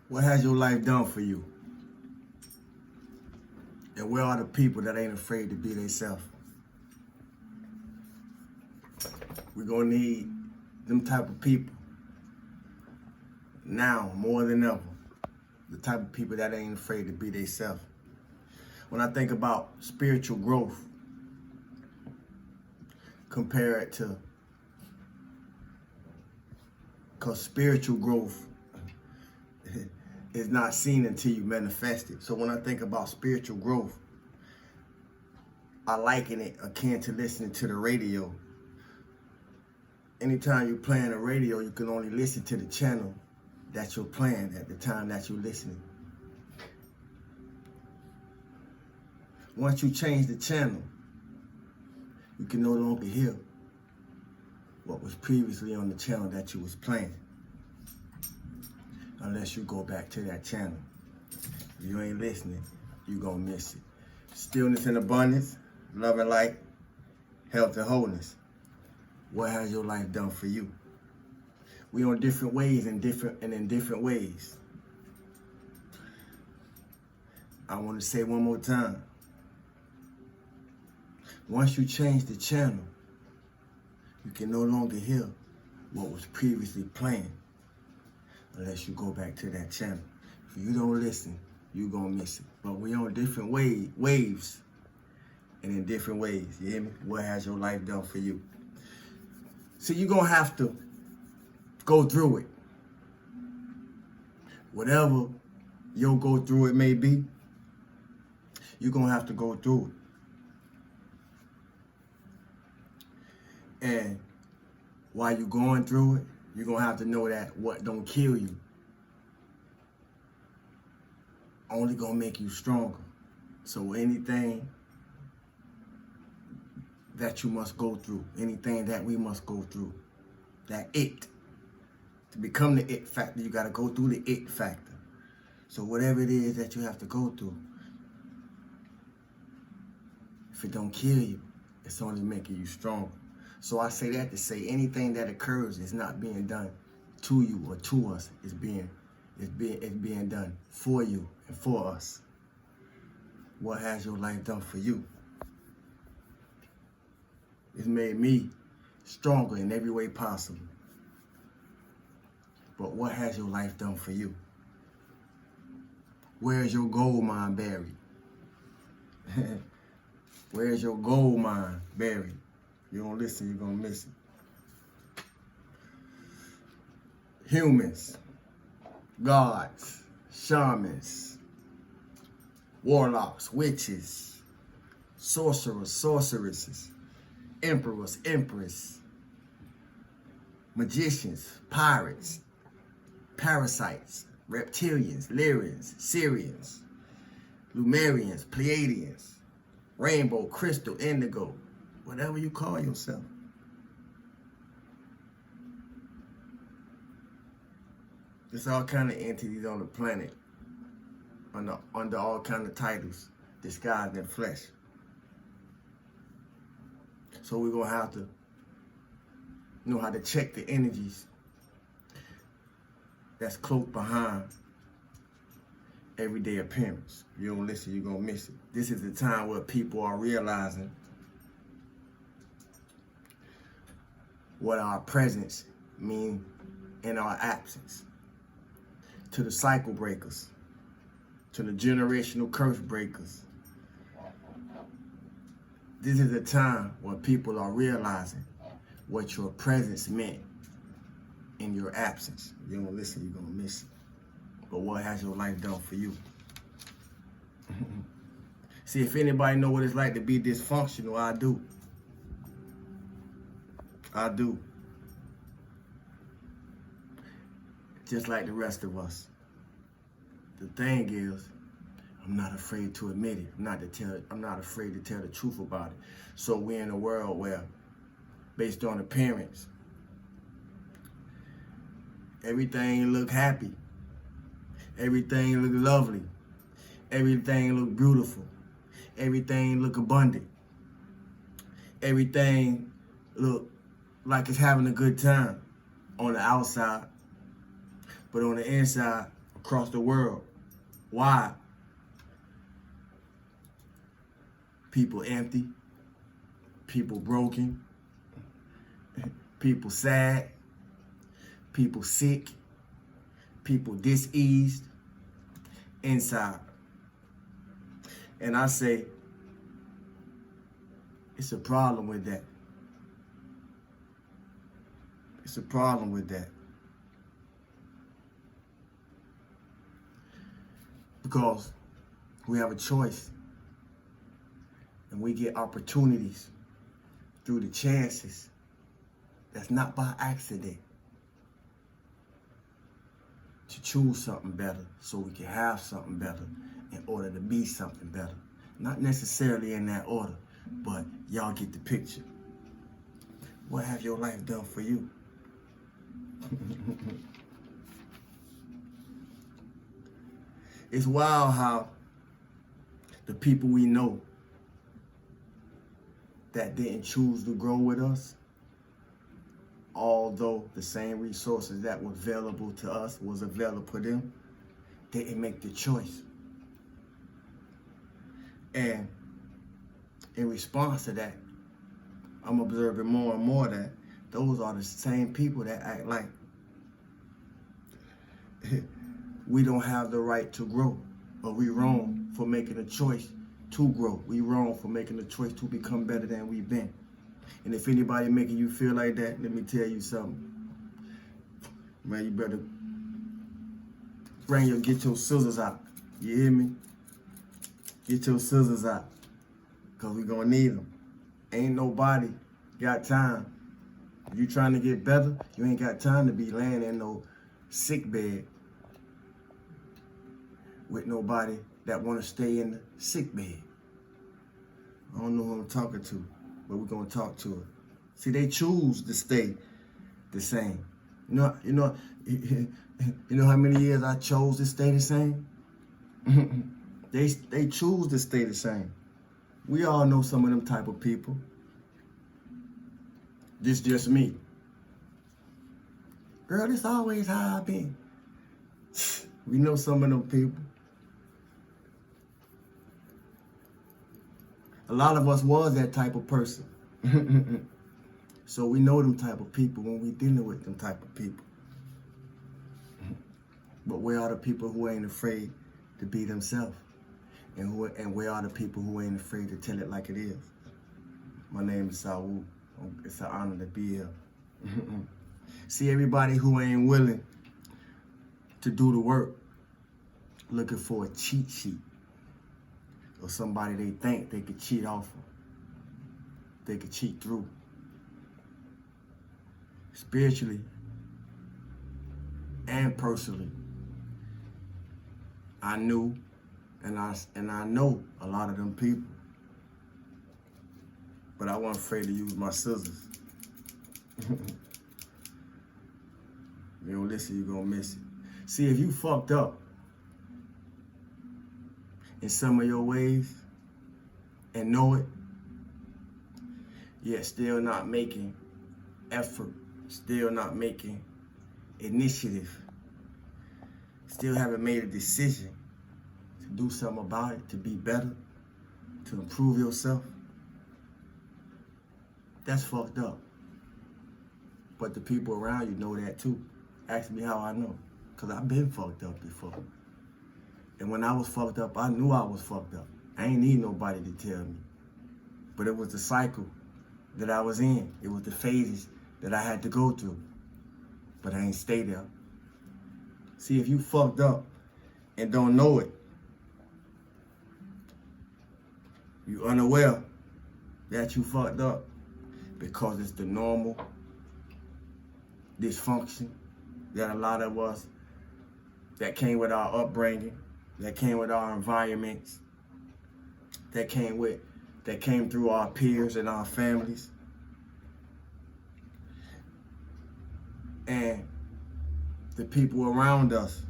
What has your life done for you? And where are the people that ain't afraid to be themselves? We're gonna need them type of people now more than ever. The type of people that ain't afraid to be themselves. When I think about spiritual growth, compare it to, because spiritual growth is not seen until you manifest it. So when I think about spiritual growth, I liken it akin to listening to the radio. Anytime you're playing the radio, you can only listen to the channel that you're playing at the time that you're listening. Once you change the channel, you can no longer hear what was previously on the channel that you was playing, unless you go back to that channel. If you ain't listening, you gonna miss it. Stillness and abundance, love and light, health and wholeness. What has your life done for you? We on different ways and in different ways. I want to say one more time. Once you change the channel, you can no longer hear what was previously playing unless you go back to that channel. If you don't listen, you're going to miss it. But we on different waves and in different ways. You hear me? What has your life done for you? So you're going to have to go through it. Whatever your go through it may be, you're going to have to go through it. And while you're going through it, you're going to have to know that what don't kill you only going to make you stronger. So anything that you must go through, anything that we must go through, to become the it factor, you got to go through the it factor. So whatever it is that you have to go through, if it don't kill you, it's only making you stronger. So I say that to say anything that occurs is not being done to you or to us. It's being done for you and for us. What has your life done for you? It's made me stronger in every way possible. But what has your life done for you? Where's your gold mine buried? Where's your gold mine buried? You don't listen, you're going to miss it. Humans, gods, shamans, warlocks, witches, sorcerers, sorceresses, emperors, empress, magicians, pirates, parasites, reptilians, Lyrians, Syrians, Lumerians, Pleiadians, rainbow, crystal, indigo, whatever you call yourself. There's all kind of entities on the planet under all kind of titles disguised in flesh. So we're going to have to know how to check the energies that's cloaked behind everyday appearance. If you don't listen, you're going to miss it. This is the time where people are realizing what our presence means in our absence. To the cycle breakers, to the generational curse breakers. This is a time when people are realizing what your presence meant in your absence. If you don't listen, you're going to miss it. But what has your life done for you? See, if anybody know what it's like to be dysfunctional, I do. I do. Just like the rest of us. The thing is, I'm not afraid to admit it. I'm not afraid to tell the truth about it. So we're in a world where, based on appearance, everything look happy. Everything look lovely. Everything look beautiful. Everything look abundant. Everything look like it's having a good time on the outside. But on the inside, a across the world. Why? People empty, people broken, people sad, people sick, people diseased inside. And I say, it's a problem with that. It's a problem with that. Because we have a choice. And we get opportunities through the chances. That's not by accident. To choose something better so we can have something better in order to be something better. Not necessarily in that order, but y'all get the picture. What have your life done for you? It's wild how the people we know that didn't choose to grow with us, although the same resources that were available to us was available to them, they didn't make the choice. And in response to that, I'm observing more and more that those are the same people that act like we don't have the right to grow, or we wrong for making a choice to grow. We wrong for making a choice to become better than we've been. And if anybody making you feel like that, let me tell you something. Man, you better get your scissors out. You hear me? Get your scissors out, because we're going to need them. Ain't nobody got time. If you trying to get better, you ain't got time to be laying in no sick bed with nobody that want to stay in the sick bed. I don't know who I'm talking to, but we're going to talk to her. See, they choose to stay the same. You know how many years I chose to stay the same? They choose to stay the same. We all know some of them type of people. This just me. Girl, this always how I been. We know some of them people. A lot of us was that type of person. So we know them type of people when we dealing with them type of people. But where are the people who ain't afraid to be themselves? And where are the people who ain't afraid to tell it like it is? My name is Saul. It's an honor to be here. See, everybody who ain't willing to do the work, looking for a cheat sheet or somebody they think they could cheat off of, they could cheat through. Spiritually and personally, I knew and I know a lot of them people. But I wasn't afraid to use my scissors. You don't listen, you're gonna miss it. See, if you fucked up in some of your ways and know it, yet still not making effort, still not making initiative, still haven't made a decision to do something about it, to be better, to improve yourself, that's fucked up. But the people around you know that too. Ask me how I know. Because I've been fucked up before. And when I was fucked up, I knew I was fucked up. I ain't need nobody to tell me. But it was the cycle that I was in. It was the phases that I had to go through. But I ain't stay there. See, if you fucked up and don't know it, you unaware that you fucked up, because it's the normal dysfunction that a lot of us, that came with our upbringing, that came with our environments, that came through our peers and our families. And the people around us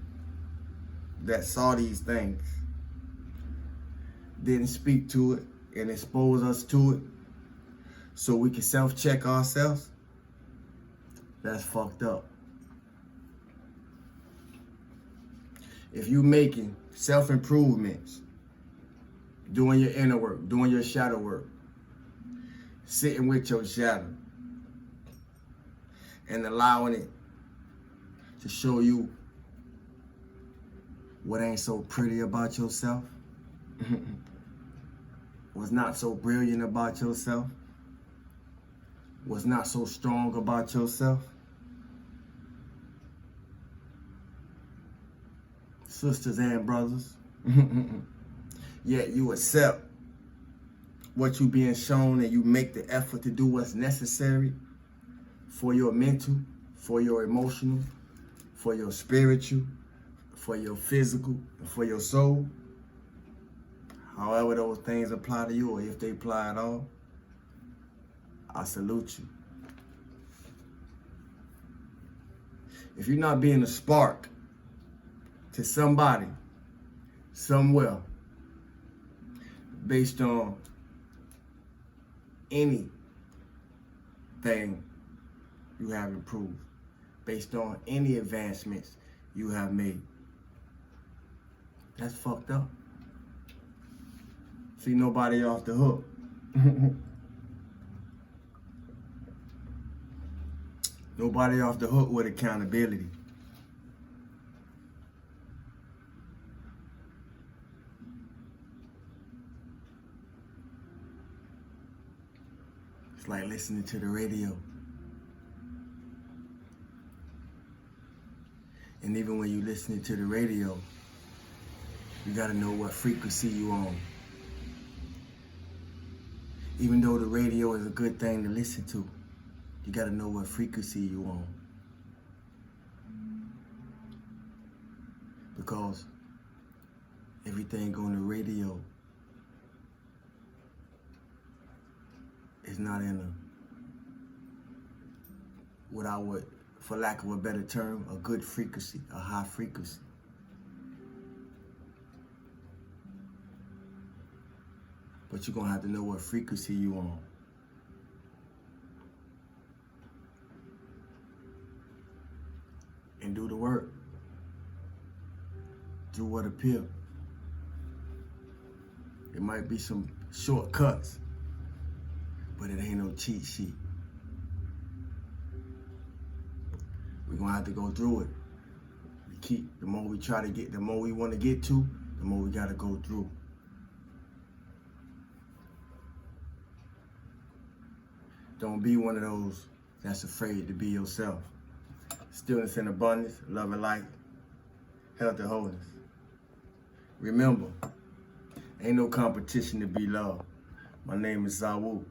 that saw these things didn't speak to it and expose us to it so we can self-check ourselves. That's fucked up. If you making self-improvements, doing your inner work, doing your shadow work, sitting with your shadow, and allowing it to show you what ain't so pretty about yourself, what's not so brilliant about yourself, what's not so strong about yourself. Sisters and brothers, yet you accept what you being shown and you make the effort to do what's necessary for your mental, for your emotional, for your spiritual, for your physical, and for your soul. However those things apply to you, or if they apply at all, I salute you. If you're not being a spark to somebody, somewhere, based on anything you have improved, based on any advancements you have made, that's fucked up. See, nobody off the hook. Nobody off the hook with accountability. It's like listening to the radio. And even when you're listening to the radio, you gotta know what frequency you on. Even though the radio is a good thing to listen to, you gotta know what frequency you on. Because everything on the radio is not in what I would, for lack of a better term, a good frequency, a high frequency. But you're gonna have to know what frequency you on. And do the work. Do what appeal. It might be some shortcuts, but it ain't no cheat sheet. We're gonna have to go through it. The more we try to get, the more we want to get to, the more we gotta go through. Don't be one of those that's afraid to be yourself. Stillness and abundance, love and light, health and wholeness. Remember, ain't no competition to be loved. My name is Zawu.